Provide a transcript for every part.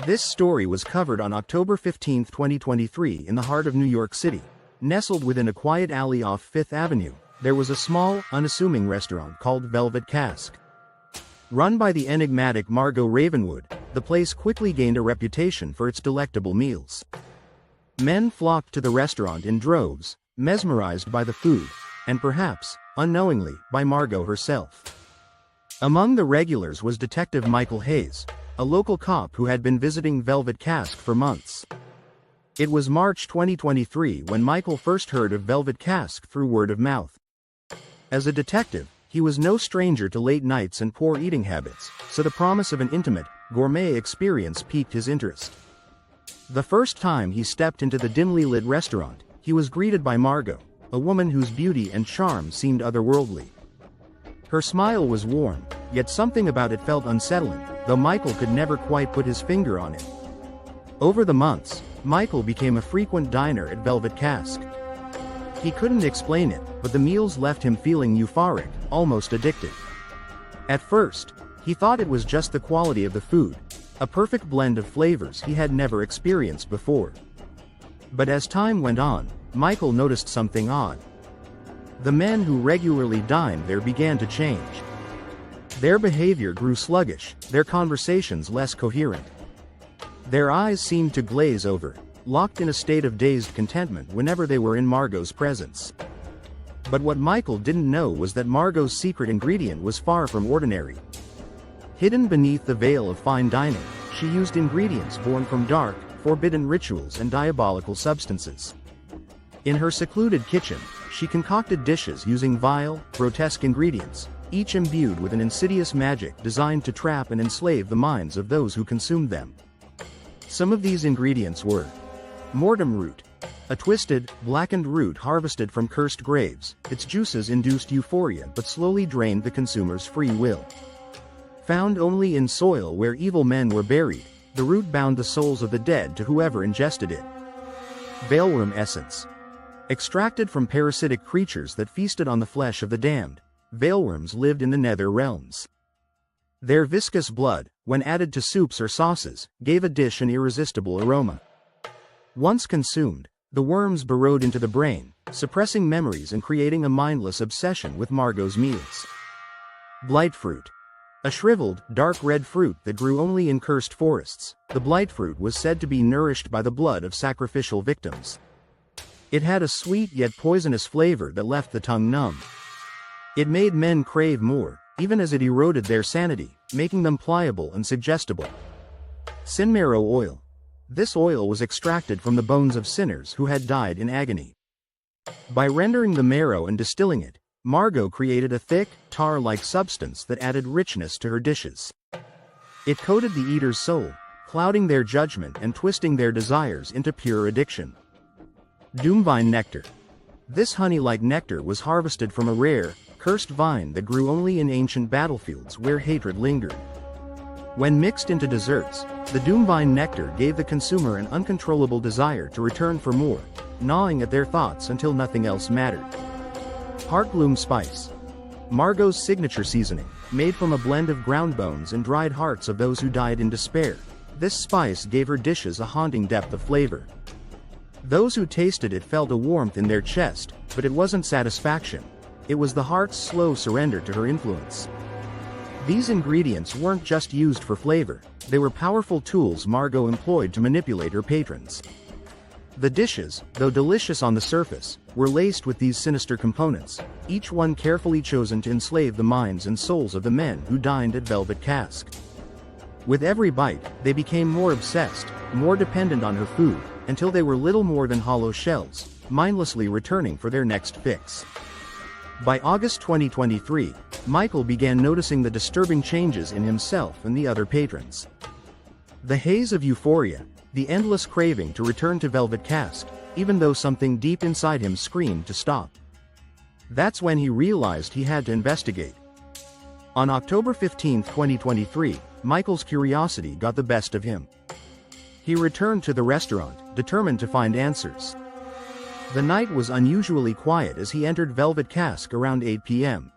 This story was covered on October 15, 2023 in the heart of New York City. Nestled within a quiet alley off Fifth Avenue, there was a small, unassuming restaurant called Velvet Cask. Run by the enigmatic Margot Ravenwood, the place quickly gained a reputation for its delectable meals. Men flocked to the restaurant in droves, mesmerized by the food, and perhaps, unknowingly, by Margot herself. Among the regulars was Detective Michael Hayes, a local cop who had been visiting Velvet Cask for months. It was March 2023 when Michael first heard of Velvet Cask through word of mouth. As a detective, he was no stranger to late nights and poor eating habits, so the promise of an intimate, gourmet experience piqued his interest. The first time he stepped into the dimly lit restaurant, he was greeted by Margot, a woman whose beauty and charm seemed otherworldly. Her smile was warm, yet something about it felt unsettling, though Michael could never quite put his finger on it. Over the months, Michael became a frequent diner at Velvet Cask. He couldn't explain it, but the meals left him feeling euphoric, almost addicted. At first, he thought it was just the quality of the food, a perfect blend of flavors he had never experienced before. But as time went on, Michael noticed something odd. The men who regularly dined there began to change. Their behavior grew sluggish, their conversations less coherent. Their eyes seemed to glaze over, locked in a state of dazed contentment whenever they were in Margot's presence. But what Michael didn't know was that Margot's secret ingredient was far from ordinary. Hidden beneath the veil of fine dining, she used ingredients born from dark, forbidden rituals and diabolical substances. In her secluded kitchen, she concocted dishes using vile, grotesque ingredients, each imbued with an insidious magic designed to trap and enslave the minds of those who consumed them. Some of these ingredients were mortem root, a twisted, blackened root harvested from cursed graves. Its juices induced euphoria but slowly drained the consumer's free will. Found only in soil where evil men were buried, the root bound the souls of the dead to whoever ingested it. Baleworm essence. Extracted from parasitic creatures that feasted on the flesh of the damned, baleworms lived in the nether realms. Their viscous blood, when added to soups or sauces, gave a dish an irresistible aroma. Once consumed, the worms burrowed into the brain, suppressing memories and creating a mindless obsession with Margot's meals. Blight fruit. A shriveled, dark red fruit that grew only in cursed forests, the blight fruit was said to be nourished by the blood of sacrificial victims. It had a sweet yet poisonous flavor that left the tongue numb. It made men crave more, even as it eroded their sanity, making them pliable and suggestible. Sin marrow oil. This oil was extracted from the bones of sinners who had died in agony. By rendering the marrow and distilling it, Margot created a thick, tar-like substance that added richness to her dishes. It coated the eater's soul, clouding their judgment and twisting their desires into pure addiction. Doomvine nectar. This honey-like nectar was harvested from a rare, cursed vine that grew only in ancient battlefields where hatred lingered. When mixed into desserts, the doomvine nectar gave the consumer an uncontrollable desire to return for more, gnawing at their thoughts until nothing else mattered. Heartbloom spice. Margot's signature seasoning, made from a blend of ground bones and dried hearts of those who died in despair. This spice gave her dishes a haunting depth of flavor. Those who tasted it felt a warmth in their chest, but it wasn't satisfaction. It was the heart's slow surrender to her influence. These ingredients weren't just used for flavor, they were powerful tools Margot employed to manipulate her patrons. The dishes, though delicious on the surface, were laced with these sinister components, each one carefully chosen to enslave the minds and souls of the men who dined at Velvet Cask. With every bite, they became more obsessed, more dependent on her food, until they were little more than hollow shells, mindlessly returning for their next fix. By August 2023, Michael began noticing the disturbing changes in himself and the other patrons. The haze of euphoria, the endless craving to return to Velvet Cask, even though something deep inside him screamed to stop. That's when he realized he had to investigate. On October 15, 2023, Michael's curiosity got the best of him. He returned to the restaurant, determined to find answers. The night was unusually quiet as he entered Velvet Cask around 8 p.m.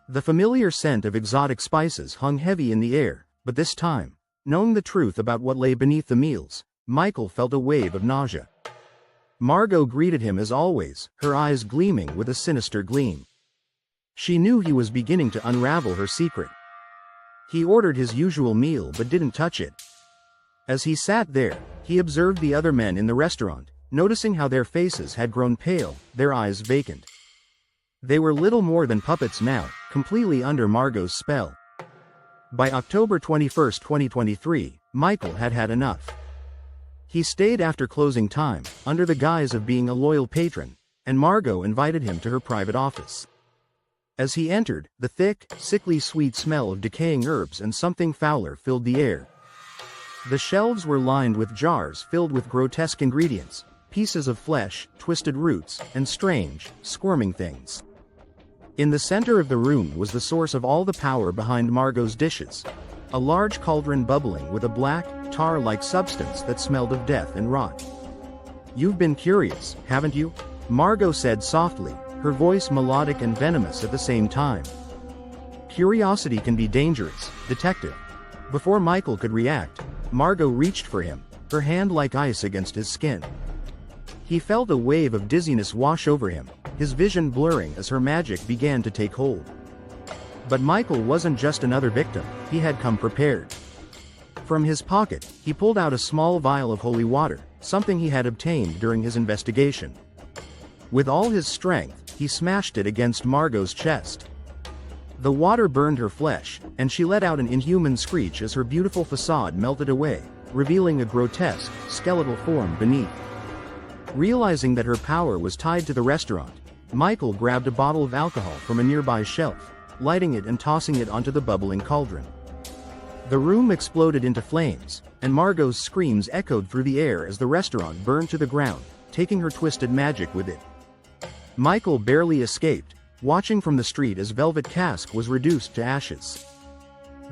The familiar scent of exotic spices hung heavy in the air, but this time, Knowing the truth about what lay beneath the meals, Michael felt a wave of nausea. Margot greeted him as always, her eyes gleaming with a sinister gleam. She knew he was beginning to unravel her secret. He ordered his usual meal but didn't touch it. As he sat there, he observed the other men in the restaurant, noticing how their faces had grown pale, their eyes vacant. They were little more than puppets now, completely under Margot's spell. By October 21, 2023, Michael had had enough. He stayed after closing time, under the guise of being a loyal patron, and Margot invited him to her private office. As he entered, the thick, sickly sweet smell of decaying herbs and something fouler filled the air. The shelves were lined with jars filled with grotesque ingredients, pieces of flesh, twisted roots, and strange, squirming things. In the center of the room was the source of all the power behind Margot's dishes. A large cauldron bubbling with a black, tar-like substance that smelled of death and rot. "You've been curious, haven't you?" Margot said softly, her voice melodic and venomous at the same time. "Curiosity can be dangerous, detective." Before Michael could react, Margot reached for him, her hand like ice against his skin. He felt a wave of dizziness wash over him, his vision blurring as her magic began to take hold. But Michael wasn't just another victim, he had come prepared. From his pocket, he pulled out a small vial of holy water, something he had obtained during his investigation. With all his strength, he smashed it against Margot's chest. The water burned her flesh, and she let out an inhuman screech as her beautiful facade melted away, revealing a grotesque, skeletal form beneath. Realizing that her power was tied to the restaurant, Michael grabbed a bottle of alcohol from a nearby shelf, lighting it and tossing it onto the bubbling cauldron. The room exploded into flames, and Margot's screams echoed through the air as the restaurant burned to the ground, taking her twisted magic with it. Michael barely escaped, watching from the street as Velvet Cask was reduced to ashes.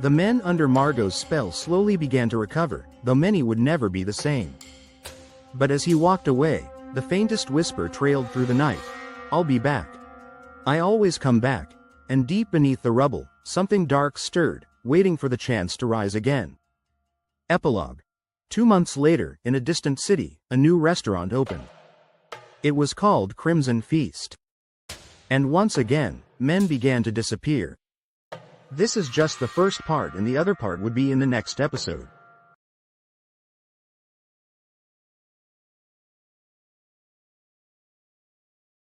The men under Margot's spell slowly began to recover, though many would never be the same. But as he walked away, the faintest whisper trailed through the night. "I'll be back. I always come back." And deep beneath the rubble, something dark stirred, waiting for the chance to rise again. Epilogue. 2 months later, in a distant city, a new restaurant opened. It was called Crimson Feast. And once again, men began to disappear. This is just the first part, and the other part would be in the next episode.